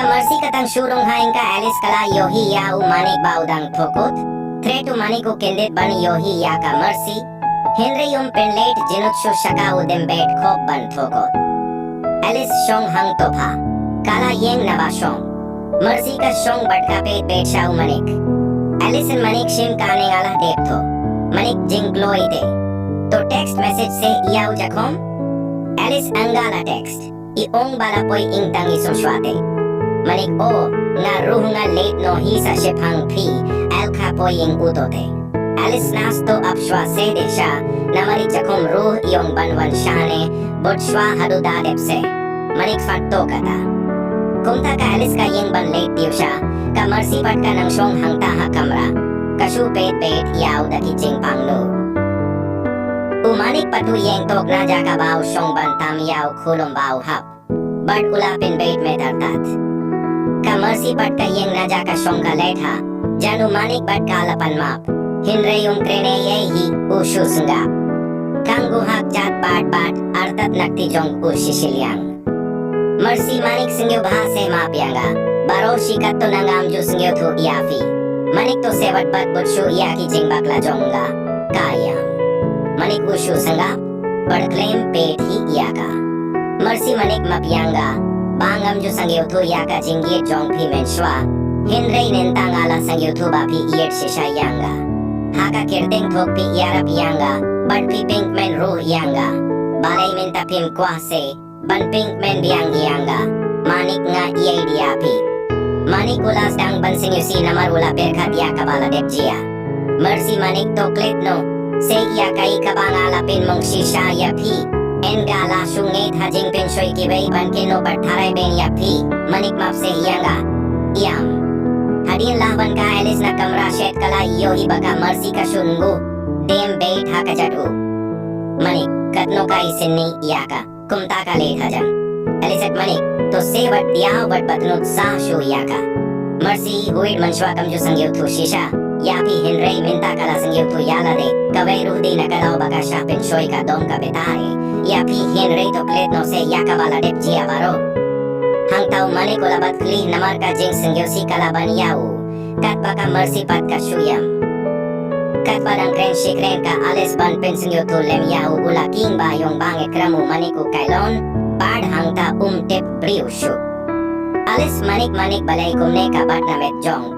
Mercy katang syurong haing ka Alice kala yohi ya u manik baudang thokot. Thretu maniku kendit ban yohi ya ka Mercy. Henry penlate jinutshu shaka u dembet khop ban thokot. Alice shong hang topha. Kala yeng naba shong. Mercy ka shong batka pet sha u manik. Alice and manik shim kane ala dep tho. Manik jing gloi de. To text message se iau jakom. Alice angala text. I ong bala poi ing tang isum shwate. Manik o nga ruh nga late no hi sa shiphang phi al kha poi ing utote. Alice nas to up shwa se de sha na manik jakom ruh iong banwan shane bot shwa hadu da dep se. Manik fatto kata. Kumta ka Alice ka yeng ban late diu sha ka Mercy pat ka nang shong hang ta ha kamra. Kashu pet iau da ki jing pang no. Umanik patu yeng tok na jaka bao shong ban tam yao khulum bao hap. But ulapin bait me tartat. Ka Mercy pat ka yeng na jaka shong ka letha. Janu manik bat ka lapan map. Hinre krene ye hi ushu sungap. Kang guhak jat bat artat nakti jong shishiliang. Mercy manik singyo bha se map yanga. Baro shikat to nangam ju singyo thu iafi. Manik to sevat bat butshu ia ki jing bakla jonga. Kayam. Manik ushu sangap, but claim pet hi iyaka. Mercy manik mapyanga, bangam ju sang yuthu yaka jingi jong phi menshwa. Hinrei nenta ngala sang yuthu ba phi iet shisha yanga. Haka kirting thok phi iara yanga, but phi pink men ruh yanga. Balay minta pim kwa se, ban pink men biang yanga. Manik nga iyay diapi. Manik ulas dang ban sing yusi namar ula perkat yaka bala depjia. Mercy manik to klit no. Se iya kai kabanga lapin mong shisha ya phi enga la shunge tha jing pin shoi ki wei ban ke no pat tharai ben ya phi manik map se yanga yam hadin la ban ka Alice na kamra shet kala yo hi baka Mercy ka shungu dem be tha ka jatu manik katno ka isinni yaka kumta ka le tha jang Alice at manik to se wat dia wat batnut sa shu yaka Mercy huid manshwa kam ju sang yu thu shisha Yapi Henry minta kala sang yutu yala de kawai ruhdi na kalaw baka siya pensyoy ka dong kapitare Yapi Henry to klet no se yaka bala dep jia baro Hang tau mani ko labat kli namar ka jing sang yusi kalaban yau Kat baka Mercy pat ka shuyam Kat badang kren shikren ka Alice ban pen sang yutu lem yau ula king ba yung bange kramu mani ko kailon Pad hang ta tip briu shu Alice manik balay kumne ka bat na met jong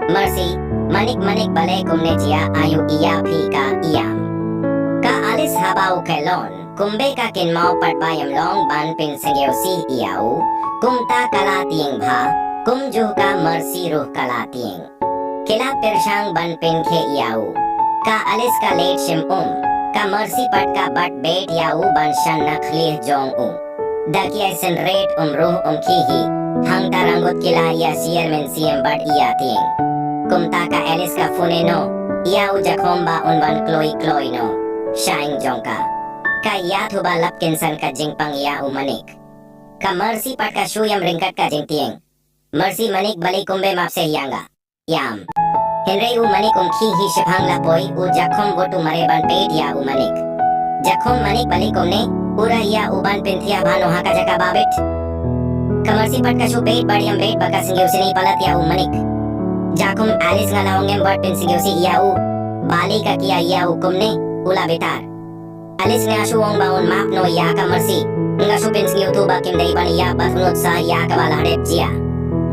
Mercy manik balay kumne jia ayu iya phi ka iyam ka Alice habau kailon kumbe ka kin mau pat bayam long ban pin singyo si iyau kumta kalating bha kumju ka Mercy ruh kalating kila pershang ban pin ke iyau ka Alice ka late shim ka Mercy pat ka bat bet yau ban shan na khlih jong daki aisen rate ruh kihi hang tarangot kila ya sier men siem bat iya ting Kumta ka Alice ka funeno, iau jakomba unban kloi no, shaing jongka. Ka yathu ba lapkinsan ka jingpang iau manik. Ka Mercy pat ka shuyam ringkat ka jingtieng. Mercy manik bali kumbe mapse yanga. Yam. Henry manik kihi shiphang lapoy u jakom botu mareban peit iau manik. Jakom manik bali kumne, ura ia uban pinthia bhano haka jaka babit. Ka Mercy pat ka shu peit badiam peit baka singyo sini palat iau manik. Jakom Alice nga lawangem bat pinsigyo si iyau bali ka kia iyau kumne ula bitar Alice nga shuwang baon map no iya ka Mercy nga shu pinsigyo tu bakim day ban iya batnut sa iya ka bala hadep jia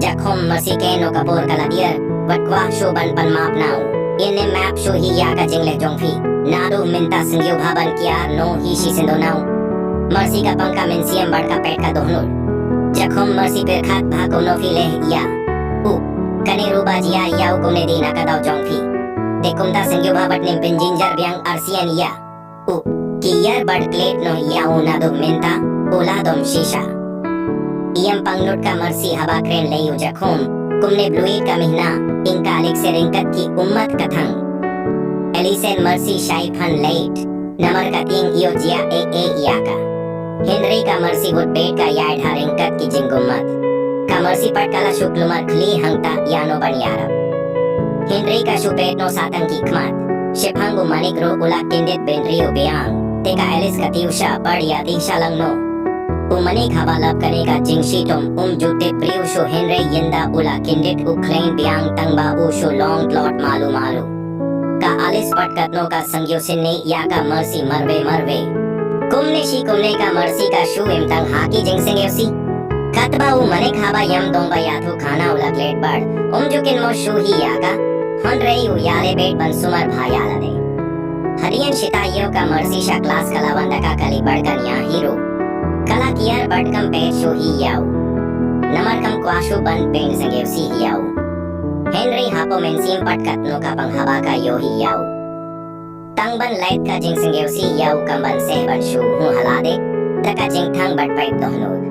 Jakom Mercy ke no kapur kala dier bat kwa shu ban pan map now inne map shu hi iya ka jingle jongfi nadu minta singyo bhaban kia no hi shi sindo now Mercy ka pangka mensiem bat ka pet ka dohnul Jakom Mercy per khat bha ko no fi leh iya Kani ruba jia yau kumne di nakadaw jongfi Te kumta singyo babat nim pinjinjar biang arsian iya Kiyar bad plate no yau nadu minta ula dom shisha Iyam pangnut ka Mercy haba kren leyu jakom Kumne bluit ka mihna Ingkalik se ringkat ki ummat kathang Elisen Mercy shai pan late Namar kating iyo jia iyaka Henry ka Mercy would bait ka yard ha ringkat ki jingummat Ka Mercy pat kala shuklumar kli hangta yano banyarap Henry ka shupet no satang kikmat Shiphangu manik ro ula kindit benriyo biyang Teka Alice ka tiusha bar yati siya lang no Umanik habalap kaneka jingsitom jutit priusho Henry yenda ula kindit uklain biang tangba usho long lot malu malu. Ka alis patkatno ka sangyosinne ya ka mercy marve. Kumne ka mercy ka shu imtang haki jingsingyosi. Katba umanik haba yam domba yathu khana ula plate bad. Jukin mo shu hi ya ka. Handrei uyale bed ban sumar bhayala de. Hariyan shitayo ka mercy sha class kalawanda ka kali badkan ya hero. Kala kiyar badkam pe shu hi yaw. Namar kam kwashu ban pen sangew si yaw. Henry hapo mensim patkatno ka panghaba ka yo hi yaw. Tangban light ka jing sangew si yaw kamban se ban shu hu halade. Taka jing thang bad pipe dohnod.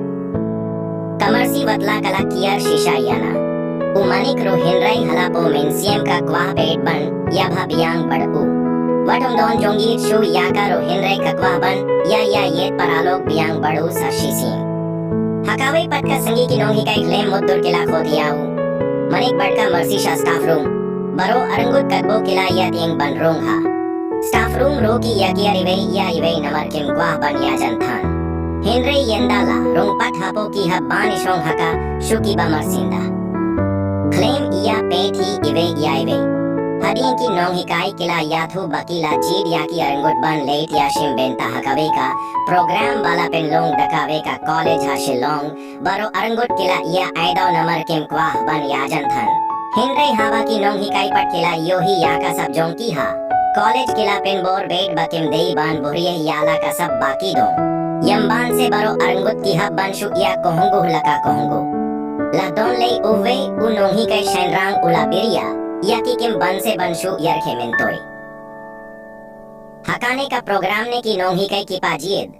Kamarsi watla kala kiyar shisha yana. Umanik ro Henry halapo mensim ka kwah pet ban ya bhabiyang badu. Watum don jongi shu yakaro Henry kakwa ban ya yet paralog biang badu sa shisin. Hakawai patka sangi kinong hikay claim muddur kila khodiyaw. Manik badka mercy sha staff room. Baro arangut kadbo kila ya tiang ban rong ha. Staff room ro ki ya iwe namar kim kwah ban ya janthan. Henry yendala rong pat hapo ki ha banishong haka shuki ba marsinda. Claim iya pethi iwe. Hadiyan ki nong hikay kila yathu bakila jid ya ki arangut ban late ya shim benta hakawe ka program bala penlong dakawe ka college ha shillong baro arangut kila iya aidaw namar kim kwah ban ya janthan. Henry hawa ki nong hikay pat kila yohi ya ka sab jong ki ha college kila pen bor bed bakim dei ban buriye yala ka sab baki dong. Yamban se baro arangut ki ha ban shu iya kohongo laka kohongo. La don lei uwe unong hikay shenrang ula biriya. Yaki kim ban se banshu yarkhe mentoy. Hakane ka program ne ki nong hikay ki pajid.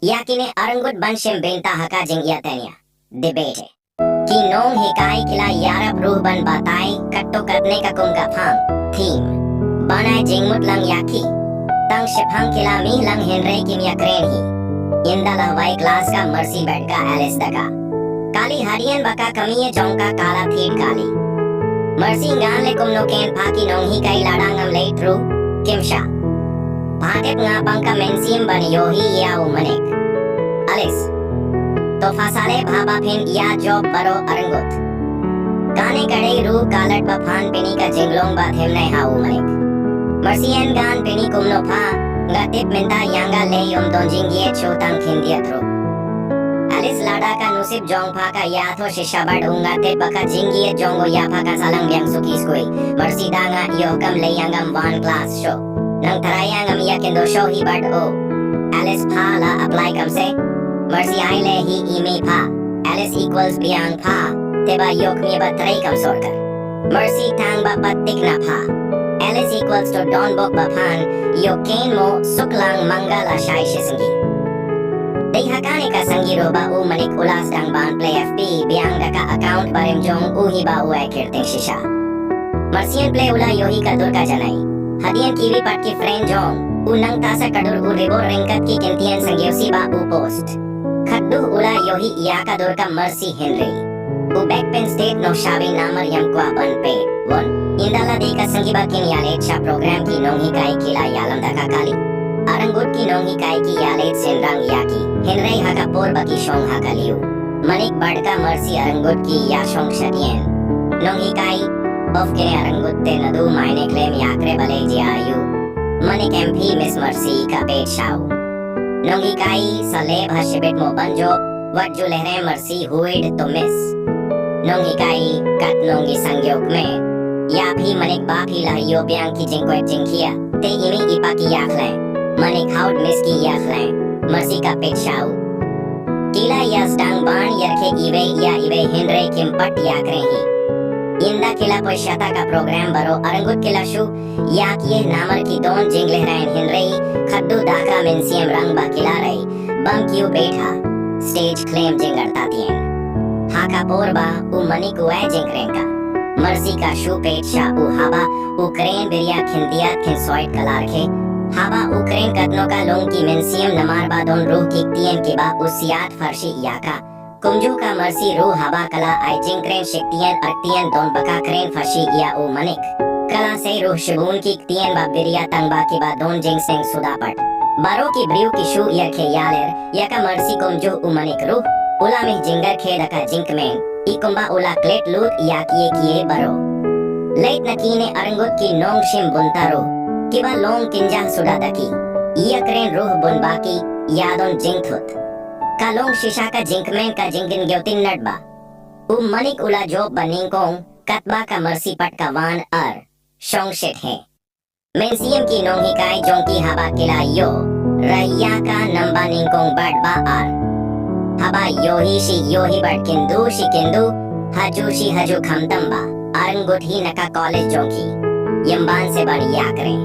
Yaki ne arangut banshim benta haka jing yatanya. Debate. Ki nong hikay kila yarap ruh ban batay katto katne ka kum ka phang. Theme. Banay jing mut lang yaki. Tang shiphang kila mi lang Henry kim yakren hi. Indala vai class ka mercy bed ka Alice daka. Kali hariyan baka kamiye jong ka kala thid kali. Mercy ngan le kumno ken phaki nong hikay ladangam lay true kimsha. Phaket nga pangka mensim ban yohi ya umanik. Alice. To fasale bhaba phin ya job baro arangut. Kane kadei ru kalat ba phan pini ka jinglong ba themnai ha umanik. Mercy en gan pini kumno pha nga tip minta yanga le donjing ye chotang khindia tro. Alice lada ka nusib jong pha ka ya tho shisha badunga te baka jingi jongo ya pha ka salang biang suki skoi Mercy danga yo kam layangam one class show nang tarayangam ya kendo show hi bad o Alice pha la apply kam se Mercy ai le hi ime pha Alice equals biang pha te ba yok mi ba trai kam sorkar Mercy tang ba patik na pha Alice equals to don bok ba phan yo ken mo suklang mangala shai shisingi Dei hakane ka sangiro ba umanik ulas dang ban play FB biang daka account barim jong uhi ba uai kirting shisha. Mercy play ula yohi ka dur ka janai. Hadiyan kiwi pat ki friend jong unang tasa kadur uribo rengkat ki kintian sangyosi ba u post. Khaddu ula yohi iya ka dur ka Mercy Henry. U backpen state no shawi namar yam kwa ban pe. Won indala dei ka sangi ba kin yale cha program ki nong hikai kila yalam daka kali. Arangut ki nong hikay ki yalet senrang yaki Henry haka por baki shong haka liu Manik badka Mercy arangut ki ya shong shatien Nong hikay of kine arangut te nadu maine claim yakre bale ji ayu Manik MP Miss Mercy ka pet shaw Nong hikay sa leb hashibit mo banjo wat ju lehre Mercy huid to miss Nong hikay kat nong isangyok me ya phi manik ba phi la yo biang ki jingkwet jingkhia te imi ipa ki yakle Manik haud miski yakhlay Mercy ka pet shaw Kila yas dang ban yarkhe iwe Henry kim pat yakre hi Inda kila poi shata ka program baro arangut kila shu yak ye namar ki don jing lehrain Henry khaddu daka mensiam rang ba kila rai bam kiu betha stage claim jingar tatien haka porba u manik uai jingren ka Mercy ka shu pet sha u haba Ukraine biria khindia khin soit kalarkhe Haba Ukraine katno ka long ki mensiam namar ba don ruh kiktien ke ba usiat farshi yaka kumju ka Mercy ruh haba kala ai jingkren shiktian artian don baka kren farshi ya o manik kala se ruh shibun kiktien ba biria tang ba ki ba don jing seng sudapat Baro ki briu ki shu yarke yaler yaka mercy kom jo umanik ruh ula mih jingar khedaka jinkmen ikumba ula klet lut yakie kie baro. Late nakine arangut ki nong shim buntaro kiba long kinjah sudadaki iyakren ruh bunbaki yadon jinkthut. Kalong shishaka jinkmen ka jingin gyotin nadba. Manik ula job baningkong katba ka mercy patkawan shong shit hai. Mensiam ki nong hikai jongki haba kila yo raya ka namba ningkong badba haba yohi shi yohi bad kindu shi kindu haju shi haju khamtamba arangut hi naka college jongki yamban se bad yakre.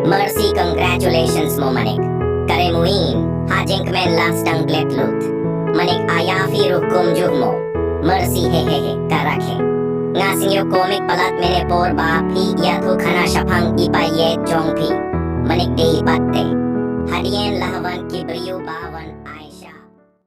Mercy congratulations mo manik kare muin ha jinkmen last ang glet lut manik ayafi rukum juhmo mercy he karakhe ngasing yo komik palat mene por ba phi ya thu khana shaphang ipa ye jong phi manik dei batte hadien lahwan ki briyu ba